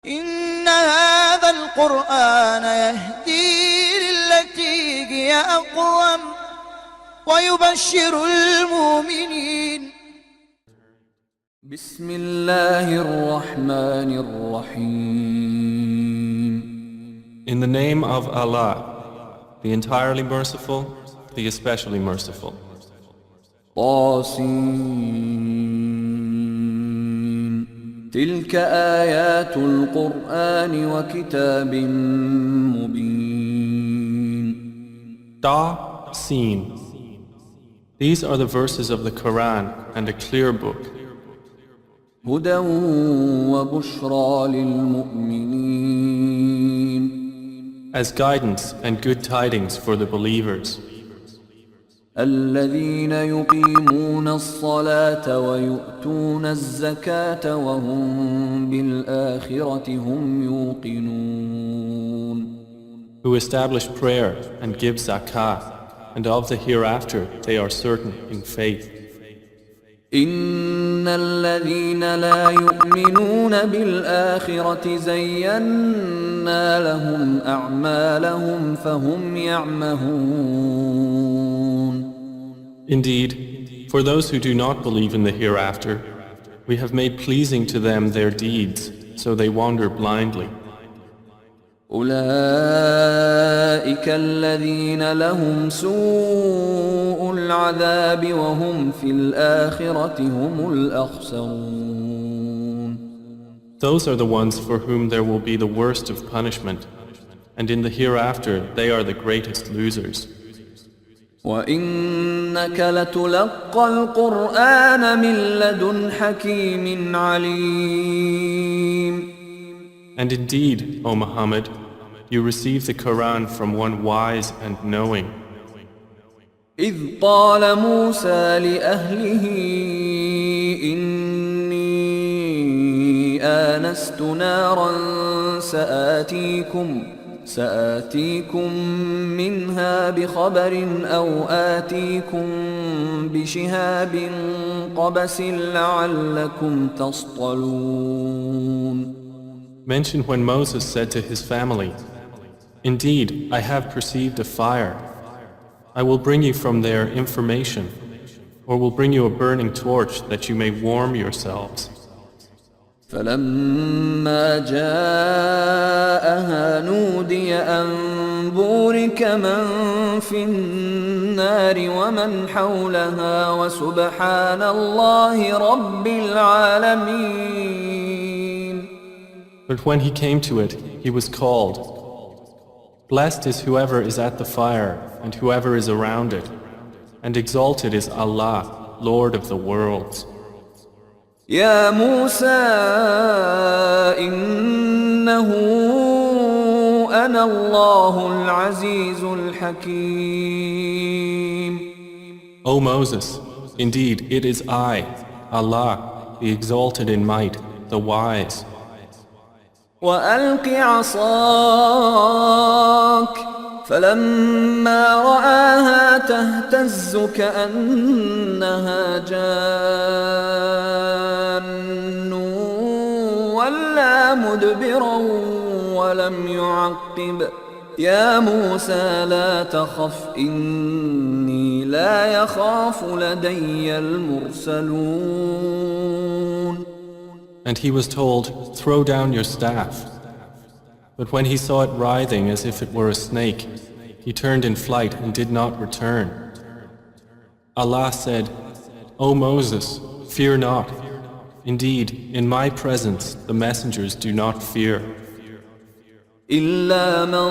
إن هذا القرآن يهدي للتي هي أقوم ويبشر المؤمنين. بسم الله الرحمن الرحيم. In the name of Allah, the entirely merciful, the especially merciful. طاسين تلك آيات القرآن وكتاب مبين. Da, Sin. These are the verses of the Quran and a clear book. هدى وبشرى للمؤمنين. As guidance and good tidings for the believers. الذين يقيمون الصلاة ويؤتون الزكاة وهم بالآخرة هم يوقنون. Who establish prayer and give zakah, and of the hereafter they are certain in faith. إن الذين لا يؤمنون بالآخرة زينا لهم أعمالهم فهم يعمهون. Indeed, for those who do not believe in the hereafter, we have made pleasing to them their deeds, so they wander blindly. أولئك الذين لهم سوء العذاب وهم في الآخرة هم الأخسرون. Those are the ones for whom there will be the worst of punishment, and in the hereafter they are the greatest losers. وإنك لتلقى القرآن من لدن حكيم عليم. And indeed, O Muhammad, you receive the Quran from one wise and knowing. إذ قال موسى لأهله إني آنست نارا سآتيكم منها بخبر أو آتيكم بشهاب قبس لعلكم تصطلون. Mention when Moses said to his family, "Indeed, I have perceived a fire. I will bring you from there information, or will bring you a burning torch that you may warm yourselves." فلما جاءها نودي أن بورك من في النار ومن حولها وسبحان الله رب العالمين. But when he came to it, he was called, "Blessed is whoever is at the fire and whoever is around it, and exalted is Allah, Lord of the worlds." يا موسى إنه أنا الله العزيز الحكيم. O Moses, indeed it is I, Allah, the exalted in might, the wise. وألق عصاك فلما رآها تهتز كأنها جان ولا مدبرا ولم يعقب. يا موسى لا تخف إني لا يخاف لدي المرسلون. And he was told, "Throw down your staff." But when he saw it writhing as if it were a snake, he turned in flight and did not return. Allah said, "O Moses, fear not. Indeed, in my presence the messengers do not fear. إلا من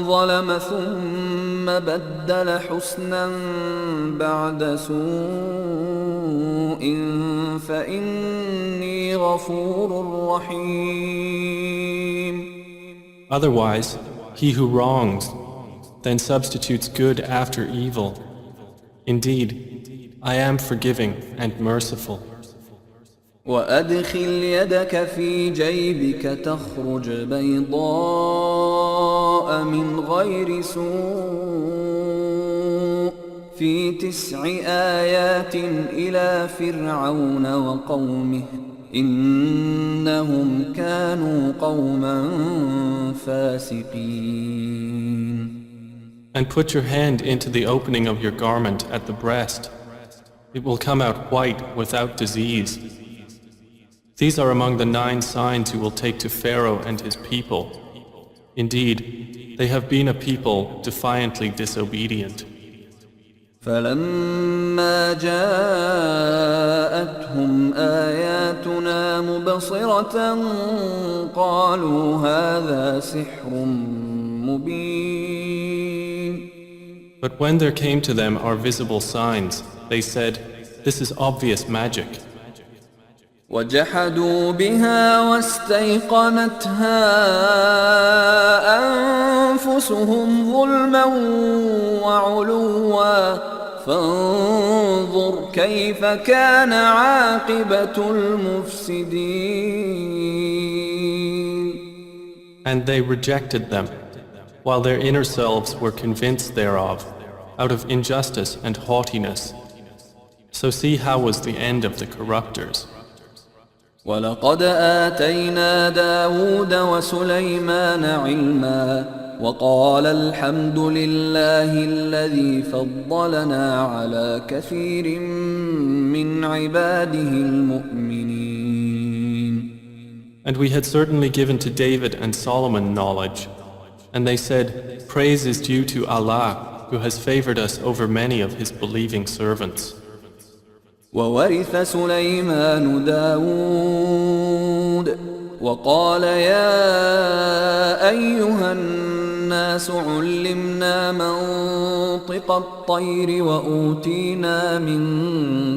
ظلم ثم بدل حسنا بعد سوء فإني غفور رحيم. Otherwise, he who wrongs, then substitutes good after evil. Indeed, I am forgiving and merciful. وأدخل يدك في جيبك تخرج بيضاء من غير سوء في 9 آيات إلى فرعون وقومه إنهم كانوا قوما فاسقين. And put your hand into the opening of your garment at the breast. It will come out white without disease. These are among the 9 signs you will take to Pharaoh and his people. Indeed, they have been a people defiantly disobedient. فلما جاءتهم آياتنا مبصرة قالوا هذا سحر مبين. But when there came to them our visible signs, they said, "This is obvious magic." وجحدوا بها واستيقنتها أنفسهم ظلما وعلوا فانظر كيف كان عاقبة المفسدين. And they rejected them, while their inner selves were convinced thereof, out of injustice and haughtiness. So see how was the end of the corruptors. ولقد آتينا داود وسليمان علما وقال الحمد لله الذي فضلنا على كثير من عباده المؤمنين. And we had certainly given to David and Solomon knowledge. And they said, "Praise is due to Allah, who has favored us over many of his believing servants." وورث سليمان داود وقال يا أيها الناس علمنا منطق الطير وأوتينا من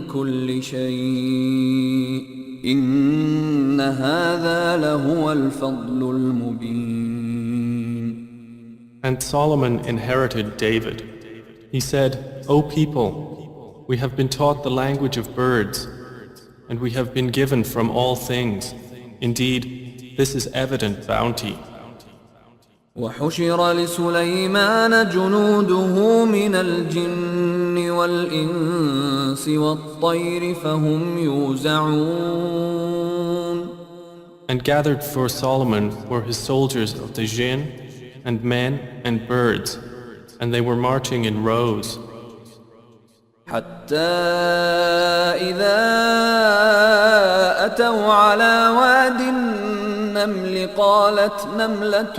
كل شيء إن هذا لهو الفضل المبين. And Solomon inherited David. He said, "O people, we have been taught the language of birds, and we have been given from all things. Indeed, this is evident bounty." وحشر لسليمان جنوده من الجن والإنس والطير فهم يوزعون. And gathered for Solomon were his soldiers of the jinn, and men and birds, and they were marching in rows. حتى إذا أتوا على واد النمل قالت نملة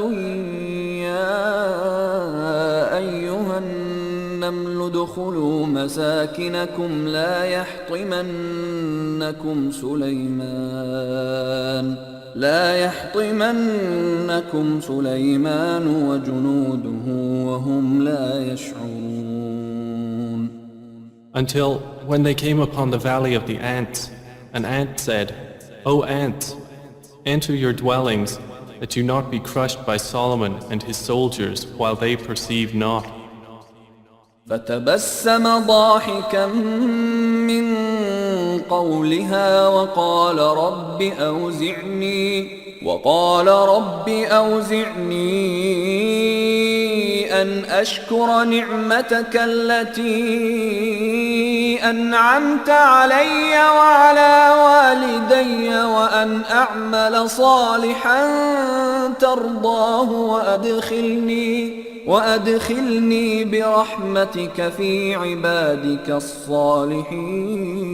يا أيها النمل ادخلوا مساكنكم لا يحطمنكم سليمان وجنوده وهم لا يشعرون. Until when they came upon the valley of the ants, an ant said, "O ants, enter your dwellings, that you not be crushed by Solomon and his soldiers while they perceive not." فتبسم ضاحكا من قولها وقال رب أوزعني أن أشكر نعمتك التي أنعمت علي وعلى والدي وأن أعمل صالحا ترضاه وأدخلني برحمتك في عبادك الصالحين.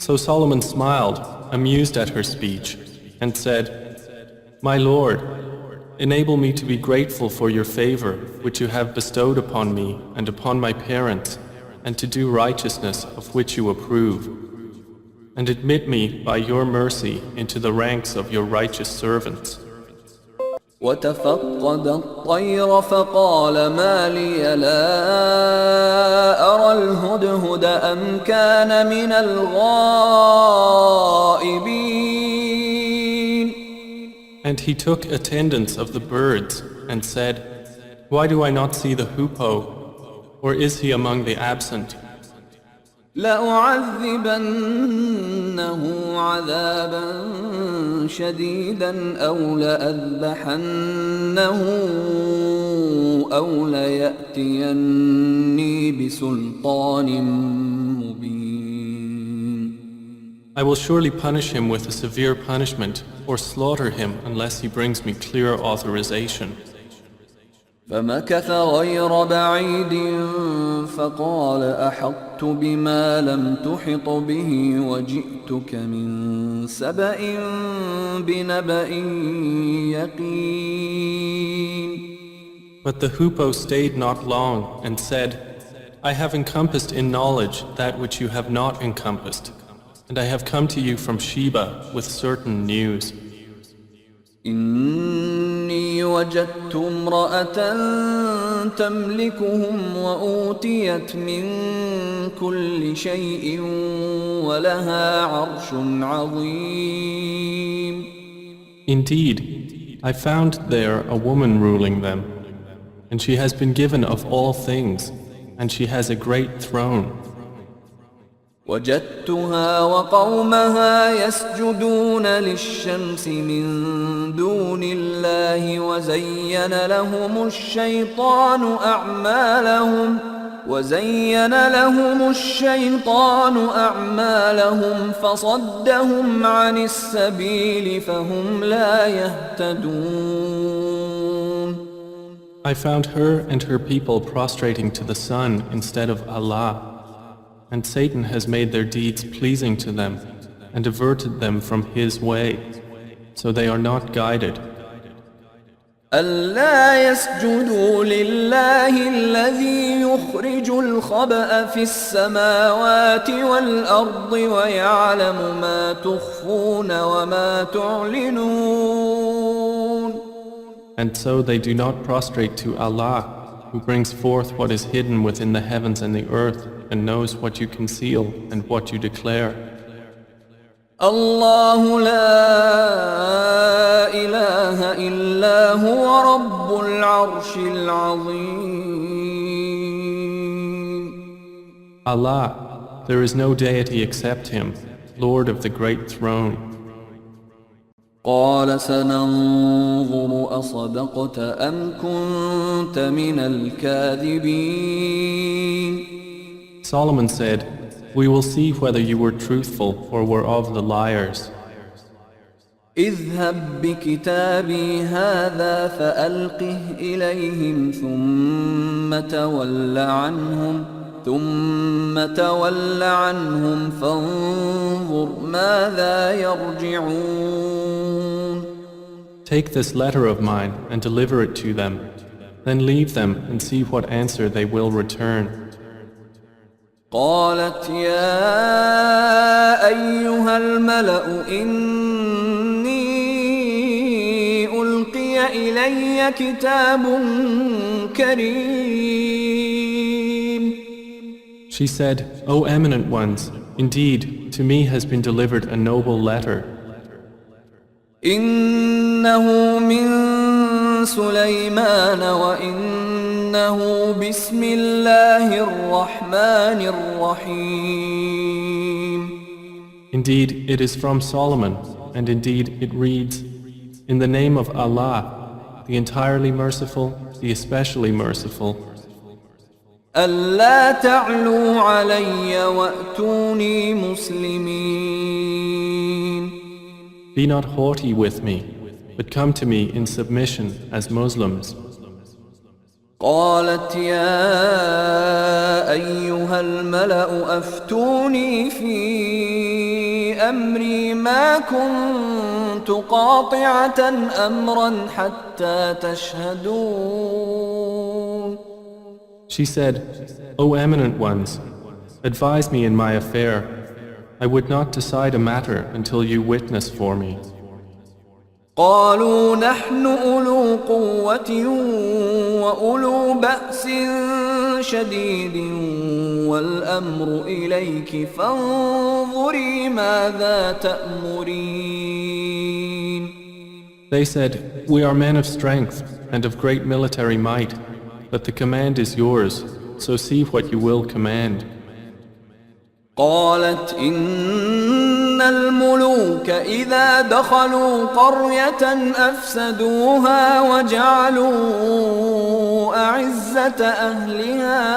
So Solomon smiled, amused at her speech, and said, "My Lord, enable me to be grateful for your favor which you have bestowed upon me and upon my parents, and to do righteousness of which you approve. And admit me by your mercy into the ranks of your righteous servants." وتفقد الطير فقال ما لي لا أرى الهدهد أم كان من الغائبين. And he took attendance of the birds and said, "Why do I not see the hoopoe? Or is he among the absent?" لأعذبنه عذابا شديدا أو لأذبحنه أو ليأتيني بسلطان مبين. I will surely punish him with a severe punishment or slaughter him unless he brings me clear authorization. فمكث غير بعيد فقال أحطت بما لم تحط به وجئتك من سبأ بنبأ يقين. But the hoopoe stayed not long and said, I have encompassed in knowledge that which you have not encompassed, and I have come to you from Sheba with certain news. إني وجدت امرأة تملكهم وأوتيت من كل شيء ولها عرش عظيم. Indeed, I found there a woman ruling them, and she has been given of all things, and she has a great throne. وجدتها وقومها يسجدون للشمس من دون الله وزين لهم الشيطان أعمالهم فصدهم عن السبيل فهم لا يهتدون. I found her and her people prostrating to the sun instead of Allah, and Satan has made their deeds pleasing to them and diverted them from his way, so they are not guided. ألا يسجدوا لله الذي يخرج الخبأ في السماوات والأرض ويعلم ما تخفون وما تعلنون. And so they do not prostrate to Allah, who brings forth what is hidden within the heavens and the earth, and knows what you conceal and what you declare. الله لا إله إلا هو رب العرش العظيم. Allah, there is no deity except Him, Lord of the great throne. قال سننظر أصدقت أم كنت من الكاذبين. Solomon said, we will see whether you were truthful or were of the liars. اذهب بكتابي هذا فألقه إليهم ثم تول عنهم فانظر ماذا يرجعون. Take this letter of mine and deliver it to them, then leave them and see what answer they will return. قالت يا أيها الملأ إني ألقي إلي كتاب كريم. She said, O eminent ones, indeed, to me has been delivered a noble letter. إنه من سليمان وإنه بسم الله الرحمن الرحيم. Indeed, it is from Solomon, and indeed it reads, in the name of Allah, the entirely merciful, the especially merciful. ألا تعلوا علي وأتوني مسلمين. Be not haughty with me, but come to me in submission as Muslims. قالت يا أيها الملأ أفتوني في أمري ما كنت قاطعة أمرا حتى تشهدون. She said, O eminent ones, advise me in my affair. I would not decide a matter until you witness for me. قالوا نحن أولو قوة وأولو بأس شديد والأمر إليك فانظري ماذا تأمرين. They said, we are men of strength and of great military might, but the command is yours, so see what you will command. قالت إن الملوك إذا دخلوا قرية أفسدوها وجعلوا أعزة أهلها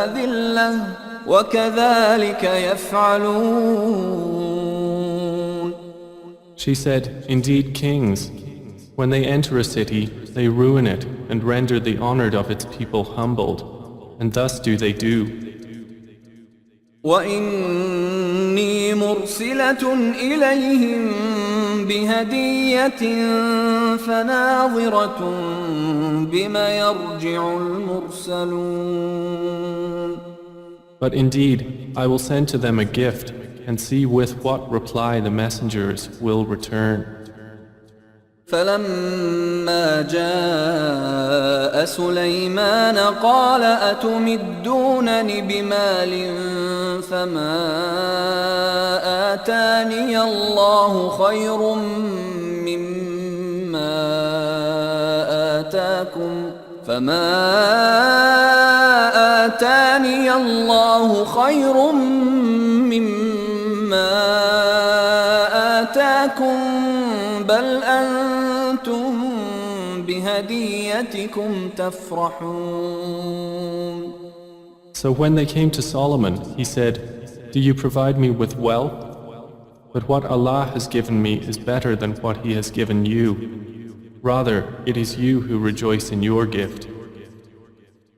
أذلة وكذلك يفعلون. She said, Indeed, kings, when they enter a city, they ruin it and render the honored of its people humbled, and thus do they do. وإني مرسلة إليهم بهدية فناظرة بما يرجع المرسلون. But indeed, I will send to them a gift and see with what reply the messengers will return. فلما جاء سليمان قال أتمدونني بمال فما آتاني الله خير مما آتاكم بل أنتم بهديتكم تفرحون. So when they came to Solomon, he said, Do you provide me with wealth? But what Allah has given me is better than what He has given you. Rather, it is you who rejoice in your gift.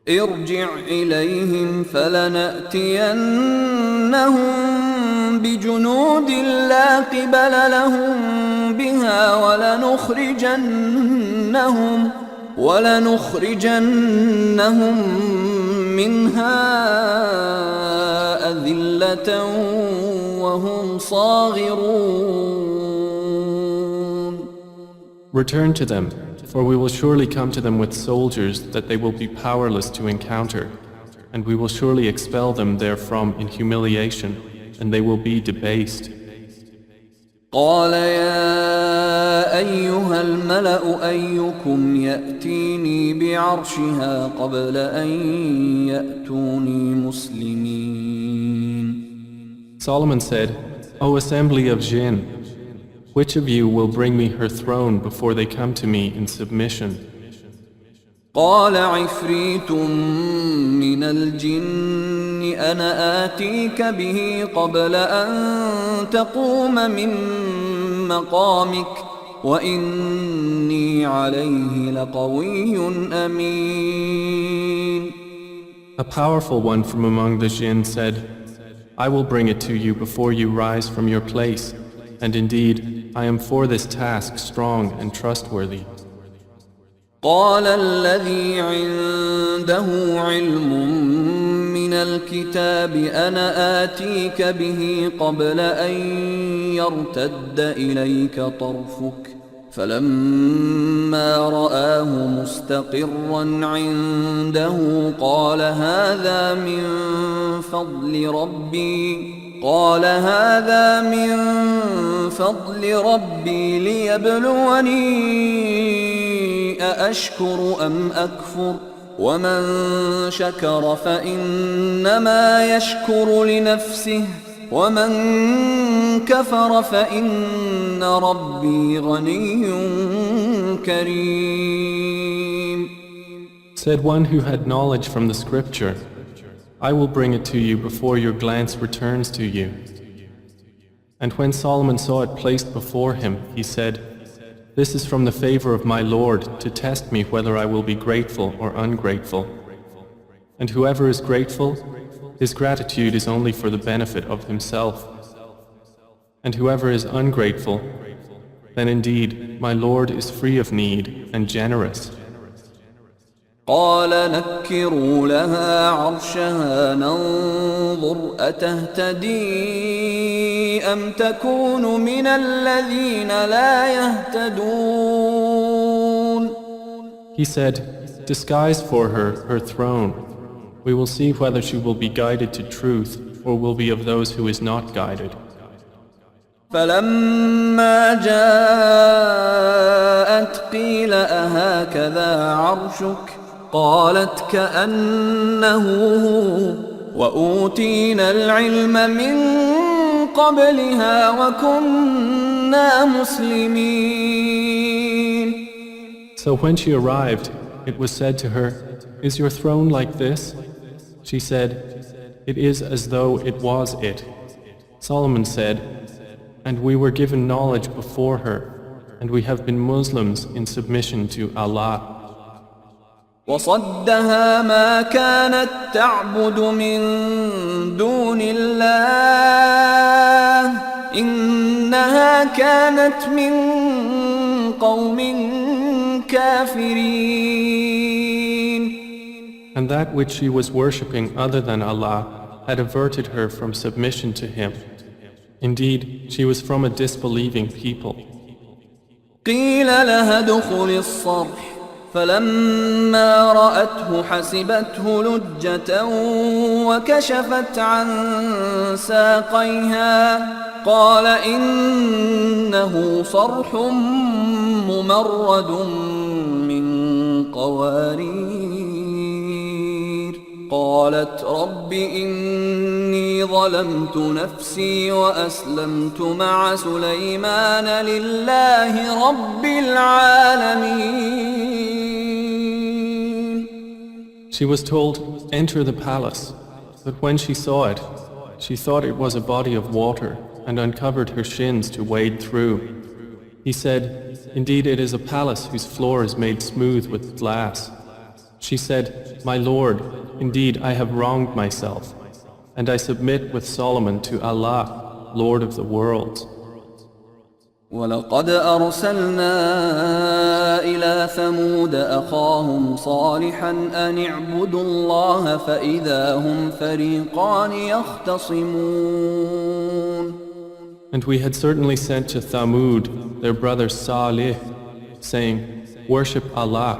ارجع إليهم فلنأتينهم بجنود لا قبل لهم بها ولنخرجنهم منها أذلة وهم صاغرون. Return to them, for we will surely come to them with soldiers that they will be powerless to encounter, and we will surely expel them therefrom in humiliation, and they will be debased. قال يا أيها الملأ أيكم يأتيني بعرشها قبل أن يأتوني مسلمين. Solomon said, O assembly of jinn, which of you will bring me her throne before they come to me in submission? قال عفريت من الجن أنا آتيك به قبل أن تقوم من مقامك وإني عليه لقوي أمين. A powerful one from among the jinn said, I will bring it to you before you rise from your place, and indeed, I am for this task strong and trustworthy. قال الذي عنده علم من الكتاب أنا آتيك به قبل أن يرتد إليك طرفك فلما رآه مستقرا عنده قال هذا من فضل ربي ليبلوني أأشكر أم أكفر ومن شكر فإنما يشكر لنفسه ومن كفر فإن ربي غني كريم. Said one who had knowledge from the scripture, I will bring it to you before your glance returns to you. And when Solomon saw it placed before him, he said, This is from the favor of my Lord to test me whether I will be grateful or ungrateful. And whoever is grateful, his gratitude is only for the benefit of himself. And whoever is ungrateful, then indeed my Lord is free of need and generous. قال نكروا لها عرشها ننظر أتهتدي أم تكون من الذين لا يهتدون. He said, Disguise for her throne. We will see whether she will be guided to truth or will be of those who is not guided. فلما جاءت قيل أهكذا عرشك قالت كأنه هو وأوتينا العلم من قبلها وكنا مسلمين. So when she arrived, it was said to her, Is your throne like this? She said, It is as though it was it. Solomon said, and we were given knowledge before her, and we have been Muslims in submission to Allah. وصدها ما كانت تعبد من دون الله إنها كانت من قوم كافرين. And that which she was worshipping other than Allah had averted her from submission to Him. Indeed, she was from a disbelieving people. قيل لها ادخل الصرح فلما رأته حسبته لجة وكشفت عن ساقيها قال إنه صرح ممرد من قوارير قالت رب إني ظلمت نفسي وأسلمت مع سليمان لله رب العالمين. She was told, enter the palace. But when she saw it, she thought it was a body of water and uncovered her shins to wade through. He said, indeed it is a palace whose floor is made smooth with glass. She said, my Lord, indeed I have wronged myself, and I submit with Solomon to Allah, Lord of the worlds. ولقد أرسلنا إلى ثمود أخاهم صالحا أن اعبدوا الله فإذا هم فريقان يختصمون. And we had certainly sent to Thamud their brother Salih, saying, worship Allah,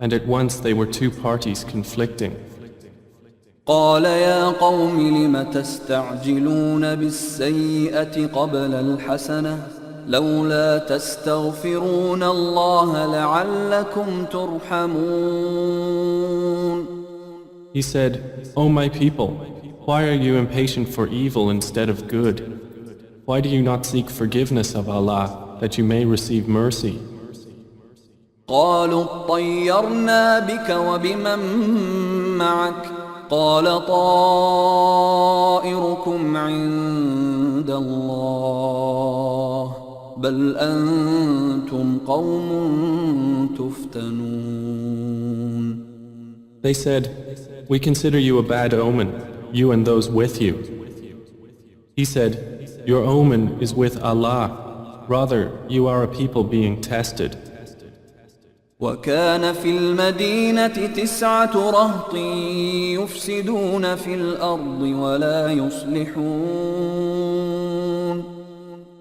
and at once they were two parties conflicting. قال يا قوم لم تستعجلون بالسيئة قبل الحسنة لولا تستغفرون الله لعلكم ترحمون. He said, O my people, why are you impatient for evil instead of good? Why do you not seek forgiveness of Allah that you may receive mercy? قالوا اطيرنا بك وبمن معك قال طائركم عند الله بل أنتم قوم تفتنون. They said, we consider you a bad omen, you and those with you. He said, your omen is with Allah, rather you are a people being tested. وكان في المدينة 9 رهط يفسدون في الأرض ولا يصلحون.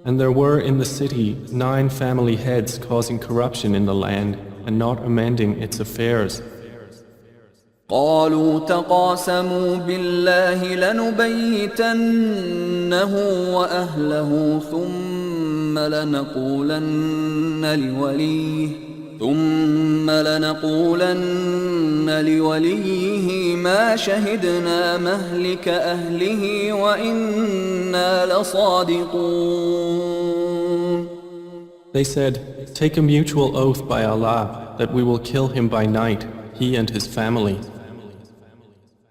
And there were in the city 9 family heads causing corruption in the land and not amending its affairs. قالوا تقاسموا بالله لنبيتنه وأهله ثم لنقولن لوليه ما شهدنا مهلك أهله وإنا لصادقون. They said, take a mutual oath by Allah that we will kill him by night, he and his family.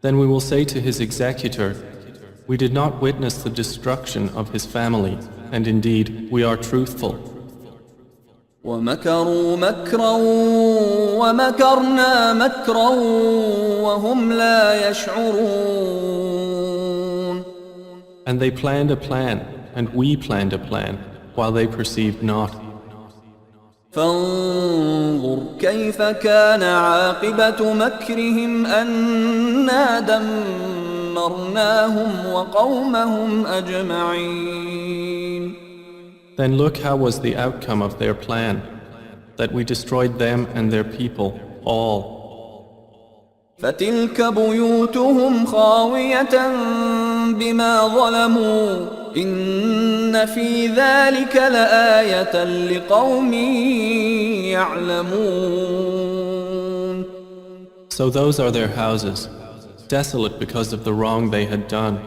Then we will say to his executor, we did not witness the destruction of his family, and indeed we are truthful. ومكروا مكرا ومكرنا مكرا وهم لا يشعرون. And they planned a plan, and we planned a plan, while they perceived not. فانظر كيف كان عاقبة مكرهم أنا دمرناهم وقومهم أجمعين. Then look how was the outcome of their plan, that we destroyed them and their people, all. فتلك بيوتهم خاوية بما ظلموا إن في ذلك لآية لقوم يعلمون. So those are their houses, desolate because of the wrong they had done.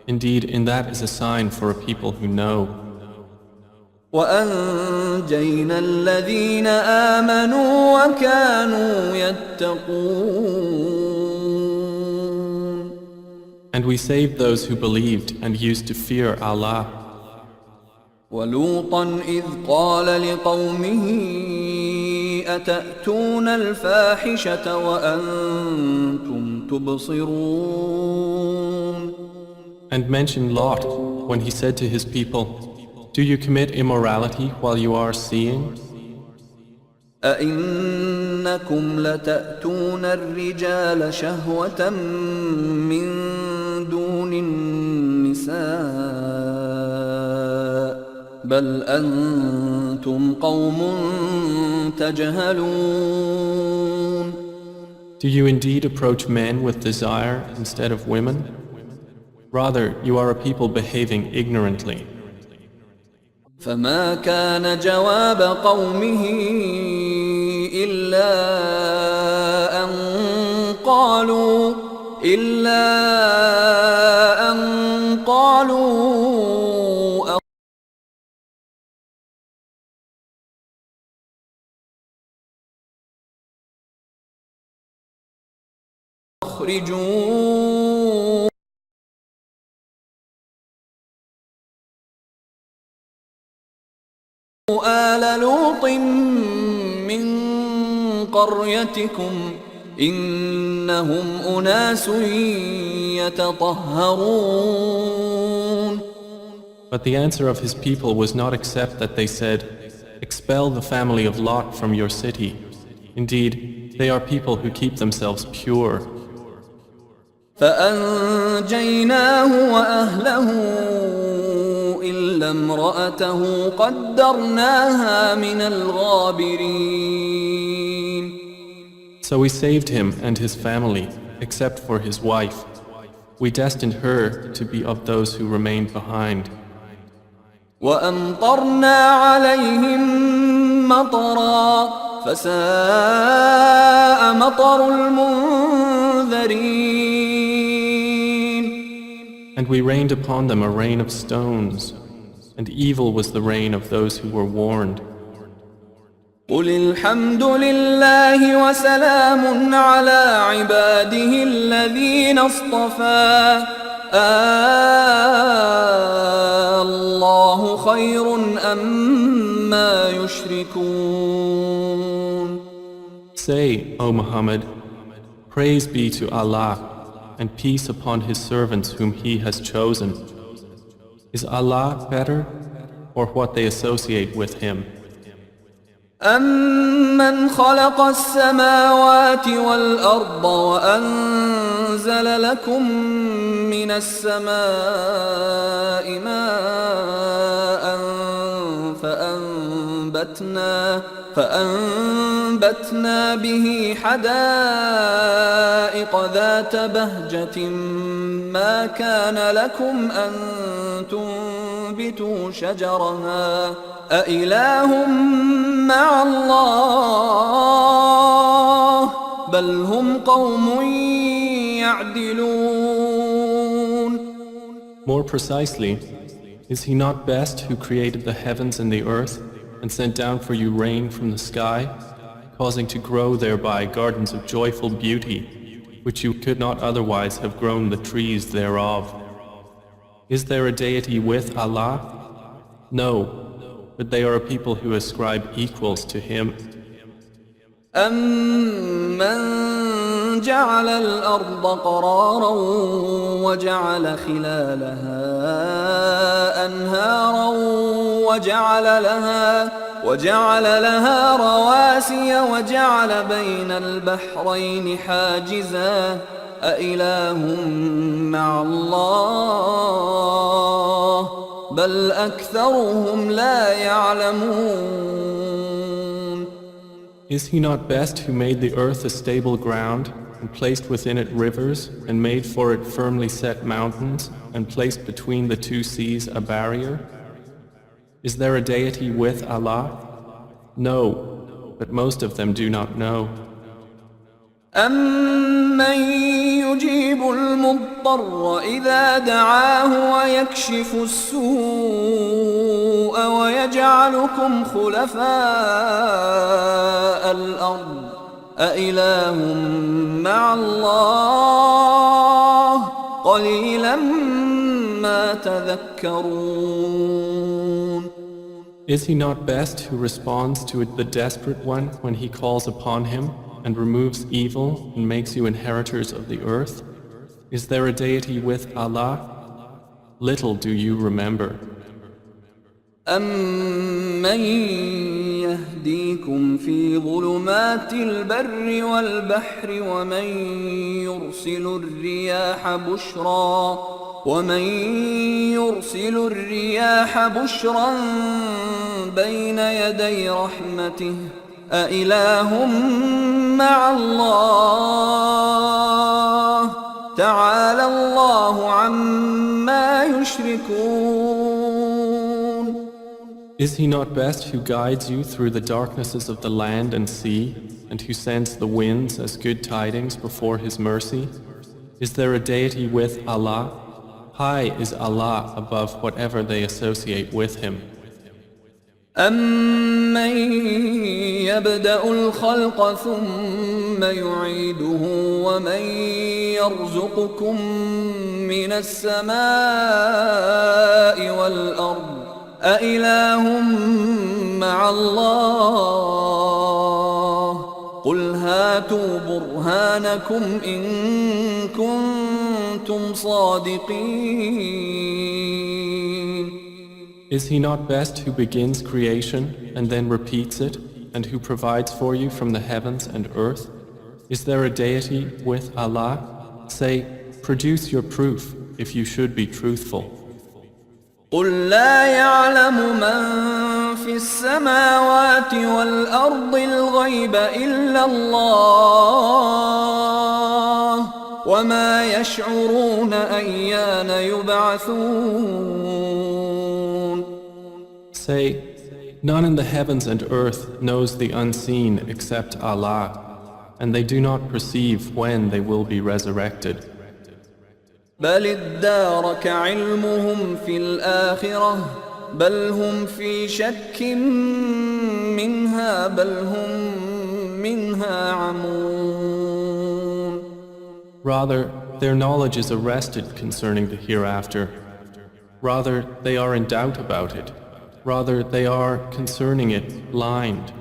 Indeed, in that is a sign for a people who know. وأنجينا الذين آمنوا وكانوا يتقون. And we saved those who believed and used to fear Allah. ولوطا إذ قال لقومه أتأتون الفاحشة وأنتم تبصرون. And mention Lot when he said to his people, do you commit immorality while you are seeing? أئنكم لتأتون الرجال شهوة من دون النساء بل أنتم قوم تجهلون. Do you indeed approach men with desire instead of women? Rather, you are a people behaving ignorantly. فما كان جواب قومه إلا أن قالوا أخرجوا آل لوط من قريتكم إنهم أناس يتطهرون. But the answer of his people was not except that they said, expel the family of Lot from your city. Indeed, they are people who keep themselves pure. فأنجيناه وأهله إلا امرأته قدرناها من الغابرين. So we saved him and his family, except for his wife. We destined her to be of those who remained behind. وأمطرنا عليهم مطرا فساء مطر المنذرين. And we rained upon them a rain of stones, and evil was the rain of those who were warned. قل الحمد لله وسلام على عباده الذين اصطفى الله خير أما يشركون. Say, O Muhammad, praise be to Allah, and peace upon His servants whom He has chosen. Is Allah better, or what they associate with Him? أَمَّنْ خَلَقَ السَّمَاوَاتِ وَالْأَرْضَ وَأَنزَلَ لَكُم مِّنَ السَّمَاءِ مَاءً فأنبتنا به حدائق ذات بهجة ما كان لكم أن تنبتوا شجرها أإله مع الله بل هم قوم يعدلون. More precisely, is He not best who created the heavens and the earth and sent down for you rain from the sky, causing to grow thereby gardens of joyful beauty, which you could not otherwise have grown the trees thereof? Is there a deity with Allah? No, but they are a people who ascribe equals to Him. أَمَّنْ جَعَلَ الْأَرْضَ قَرَارًا وَجَعَلَ خِلَالَهَا أَنْهَارًا وَجَعَلَ لَهَا رَوَاسِيَ وَجَعَلَ بَيْنَ الْبَحْرَيْنِ حَاجِزًا أَإِلَٰهٌ مَّعَ اللَّهِ بَلْ أَكْثَرُهُمْ لَا يَعْلَمُونَ. Is He not best who made the earth a stable ground and placed within it rivers and made for it firmly set mountains and placed between the two seas a barrier? Is there a deity with Allah? No, but most of them do not know. أَمَّن يُجِيبُ الْمُضْطَرَّ إِذَا دَعَاهُ وَيَكْشِفُ السُّوءَ وَيَجْعَلُكُمْ خُلَفَاءَ الْأَرْضِ أَإِلَٰهٌ مَّعَ اللَّهِ قَلِيلٌ تذكرون. Is he not best who responds to the desperate one when he calls upon him and removes evil and makes you inheritors of the earth? Is there a deity with Allah? Little do you remember. أَمَّن يَهْدِيكُمْ فِي ظُلُمَاتِ الْبَرِّ وَالْبَحْرِ ومن يرسل الرياح بشرا بين يدي رحمته أإله مع الله تعالى الله عما يشركون. Is he not best who guides you through the darknesses of the land and sea, and who sends the winds as good tidings before his mercy? Is there a deity with Allah? High is Allah above whatever they associate with him. أَمَّن يَبْدَأُ الْخَلْقَ ثُمَّ يُعِيدُهُ وَمَن يَرْزُقُكُم مِّنَ السَّمَاءِ وَالْأَرْضِ أَإِلَٰهٌ مَّعَ اللَّهِ قُلْ هَاتُوا بُرْهَانَكُمْ إِن كُنتُمْ صَادِقِينَ. Is he not best who begins creation and then repeats it, and who provides for you from the heavens and earth? Is there a deity with Allah? Say, produce your proof if you should be truthful. قُلْ لَا يَعْلَمُ مَنْ فِي السَّمَاوَاتِ وَالْأَرْضِ الْغَيْبَ إِلَّا اللَّهُ وَمَا يَشْعُرُونَ أَيَّانَ يُبْعَثُونَ. Say, none in the heavens and earth knows the unseen except Allah, and they do not perceive when they will be resurrected. بل ادارك علمهم في الآخرة بل هم في شك منها بل هم منها عمون. Rather, their knowledge is arrested concerning the hereafter. Rather, they are in doubt about it. Rather, they are, concerning it, blind.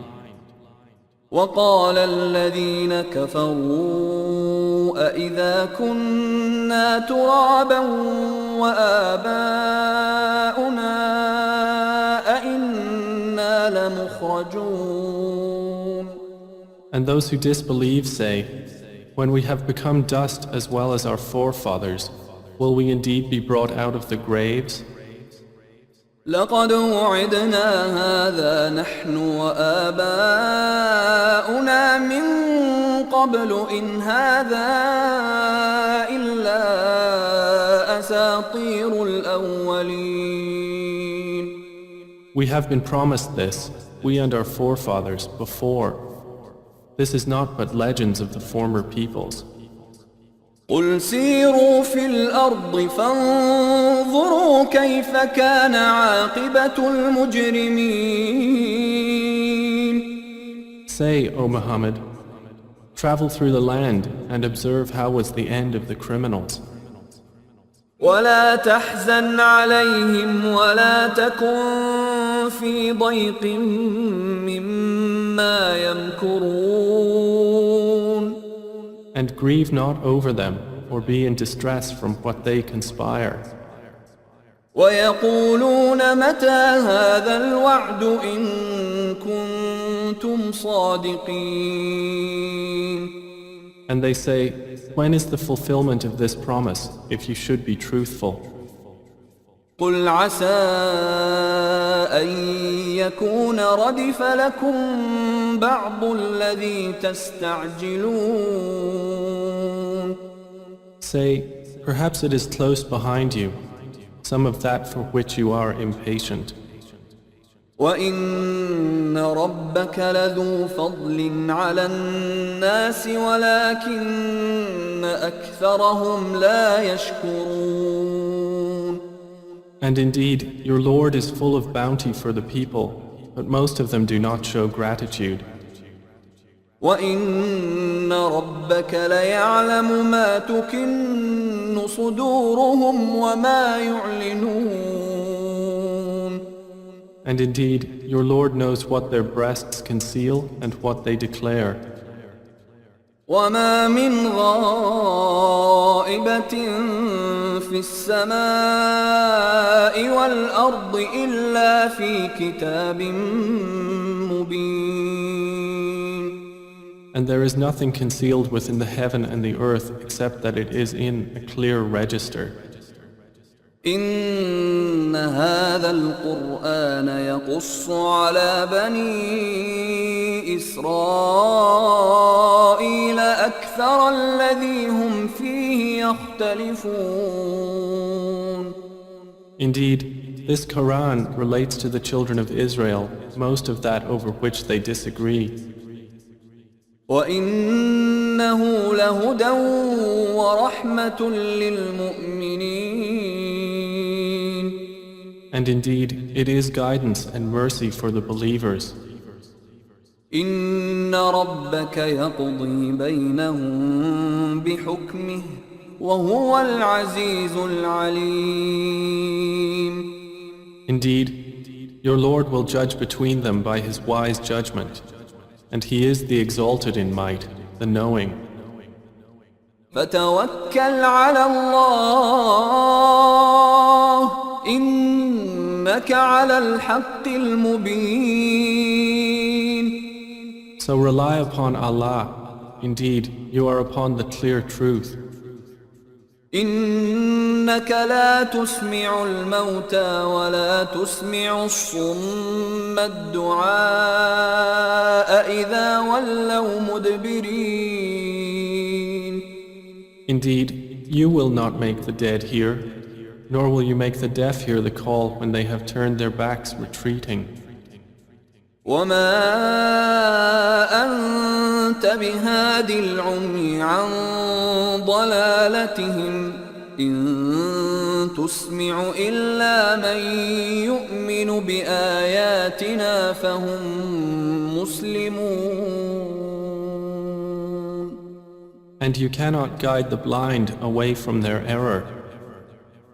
وقال الذين كفروا أإذا كنا ترابا وآباؤنا أإنا لمخرجون. And those who disbelieve say, when we have become dust as well as our forefathers, will we indeed be brought out of the graves? لقد وعدنا هذا نحن وآباؤنا من قبل إن هذا إلا أساطير الأولين. We have been promised this, we and our forefathers, before. This is not but legends of the former peoples. قل سيروا في الأرض فانظروا كيف كان عاقبة المجرمين. Say, O Muhammad, travel through the land and observe how was the end of the criminals. ولا تحزن عليهم ولا تكن في ضيق مما يمكرون. And grieve not over them, or be in distress from what they conspire. ويقولون متى هذا الوعد إن كنتم صادقين. And they say, when is the fulfillment of this promise, if you should be truthful? قل عسى أن يكون ردف لكم بعض الذي تستعجلون. Say, perhaps it is close behind you, some of that for which you are impatient. وإن ربك لذو فضل على الناس ولكن أكثرهم لا يشكرون. And indeed, your Lord is full of bounty for the people, but most of them do not show gratitude. وإن ربك ليعلم ما تكن صدورهم وما يعلنون. And indeed, your Lord knows what their breasts conceal and what they declare. وما من غائبة في السماء والأرض إلا في كتاب مبين. And there is nothing concealed within the heaven and the earth except that it is in a clear register. إن هذا القرآن يقص على بني إسرائيل أكثر الذي هم فيه يختلفون. Indeed, this Quran relates to the children of Israel most of that over which they disagree. وإنه لهدى ورحمة للمؤمنين. And indeed, it is guidance and mercy for the believers. إن ربك يقضي بينهم بحكمه وهو العزيز العليم. Indeed, your Lord will judge between them by his wise judgment, and he is the exalted in might, the knowing. فتوكل على الله إنك على الحق المبين. So rely upon Allah. Indeed, you are upon the clear truth. إنك لا تسمع الموتى ولا تسمع الصم الدعاء إذا ولوا مدبرين. Indeed, you will not make the dead hear, nor will you make the deaf hear the call when they have turned their backs retreating. وما أنت بهاد العمي عن ضلالتهم إن تسمع إلا من يؤمن بآياتنا فهم مسلمون. And you cannot guide the blind away from their error.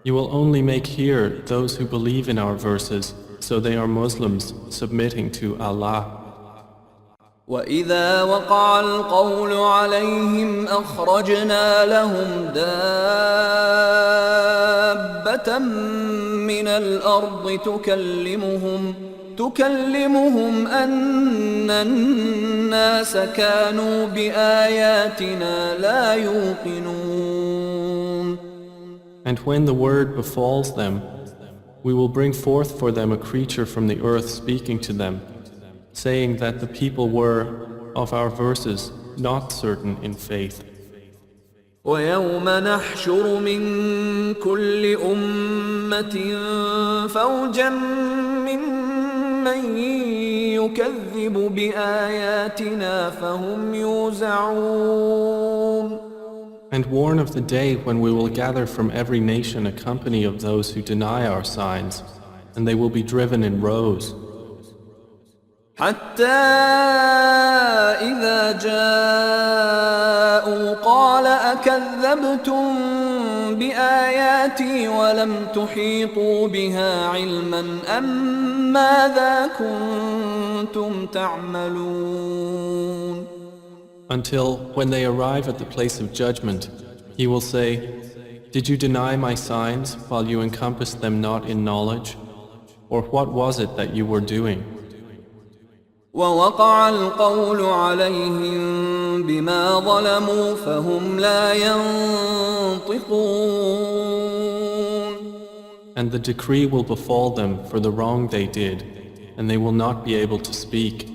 You will only make hear those who believe in our verses, so they are Muslims submitting to Allah. وإذا وقع القول عليهم أخرجنا لهم دابة من الأرض تكلمهم أن الناس كانوا بآياتنا لا يوقنون. And when the word befalls them, we will bring forth for them a creature from the earth speaking to them, saying that the people were, of our verses, not certain in faith. ويوم نحشر من كل أمة فوجا ممن يكذب بآياتنا فهم يوزعون. And warn of the day when we will gather from every nation a company of those who deny our signs, and they will be driven in rows. حتى إذا جاءوا قال أكذبتم بآياتي ولم تحيطوا بها علما أم ماذا كنتم تعملون. Until, when they arrive at the place of judgment, he will say, Did you deny my signs while you encompassed them not in knowledge? Or what was it that you were doing? ووقع القول عليهم بما ظلموا فهم لا ينطقون. And the decree will befall them for the wrong they did, and they will not be able to speak.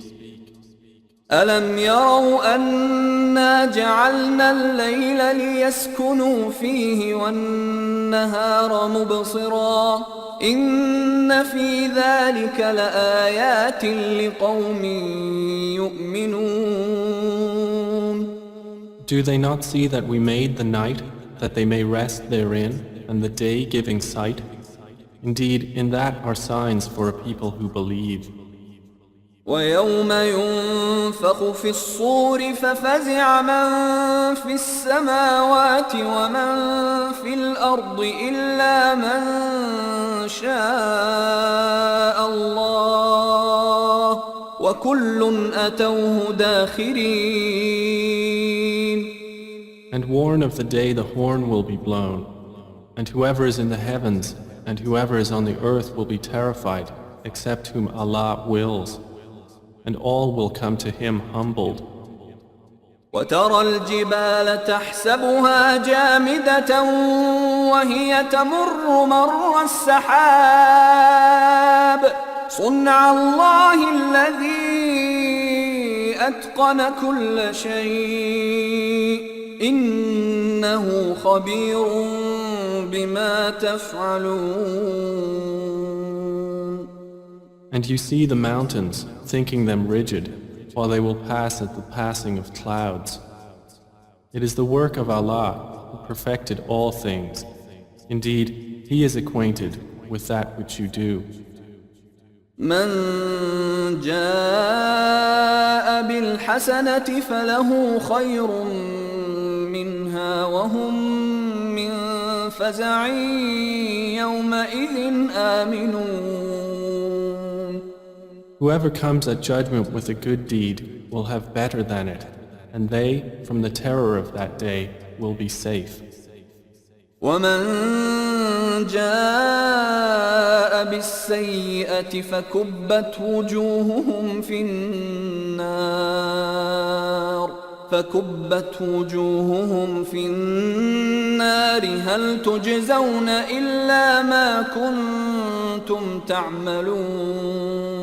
ألم يروا أنا جعلنا الليل ليسكنوا فيه والنهار مبصرا إن في ذلك لآيات لقوم يؤمنون. Do they not see that we made the night that they may rest therein, and the day giving sight? Indeed, in that are signs for a people who believe. ويوم ينفخ في الصور ففزع من في السماوات ومن في الأرض إلا من شاء الله وكل أتوه داخرين. And warn of the day the horn will be blown, and whoever is in the heavens and whoever is on the earth will be terrified, except whom Allah wills, and all will come to him humbled. وترى الجبال تحسبها جامدة وهي تمر مر السحاب صنع الله الذي أتقن كل شيء إنه خبير بما تفعلون. And you see the mountains, thinking them rigid, while they will pass at the passing of clouds. It is the work of Allah, who perfected all things. Indeed, He is acquainted with that which you do. من جاء بالحسنة فله خير منها وهم من فزع يومئذ آمنون. Whoever comes at judgment with a good deed will have better than it, and they, from the terror of that day, will be safe. ومن جاء بالسيئة فكبت وجوههم في النار هل تجزون إلا ما كنتم تعملون.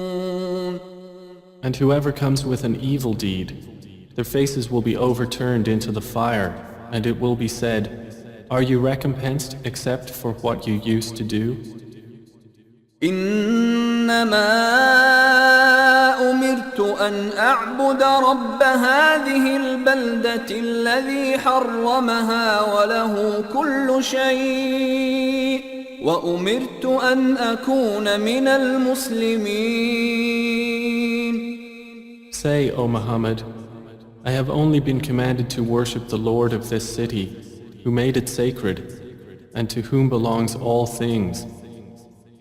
And whoever comes with an evil deed, their faces will be overturned into the fire, and it will be said, are you recompensed except for what you used to do? إنما أمرت أن أعبد رب هذه البلدة الذي حرمها وله كل شيء وأمرت أن أكون من المسلمين. Say, O Muhammad, I have only been commanded to worship the Lord of this city, who made it sacred, and to whom belongs all things.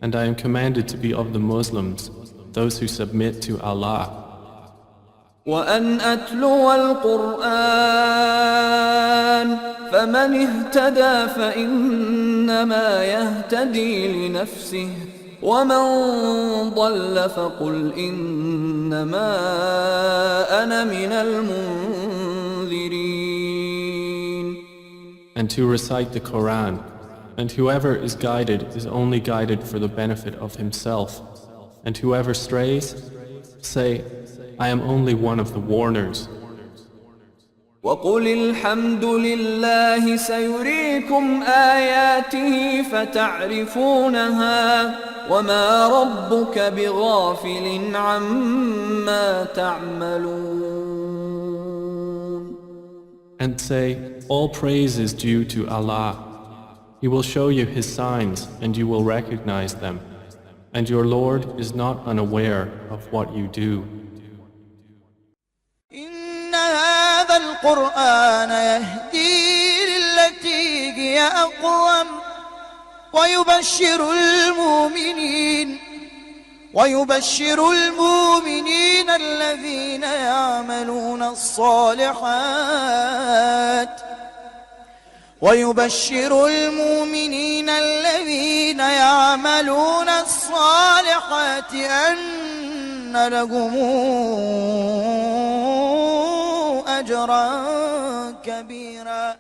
And I am commanded to be of the Muslims, those who submit to Allah. وأن أتلو القرآن فمن اهتدى فإنما يهتدي لنفسه ومن ضل فقل إنما أنا من المنذرين. And to recite the Quran, and whoever is guided is only guided for the benefit of himself, and whoever strays, say, I am only one of the warners. وقل الحمد لله سيريكم آياته فتعرفونها وما ربك بغافل عما تعملون. And say, all praise is due to Allah. He will show you His signs and you will recognize them. And your Lord is not unaware of what you do. إن هذا القرآن يهدي للتي هي أقوم ويبشر المؤمنين الذين يعملون الصالحات أن لهم أجرا كبيرا.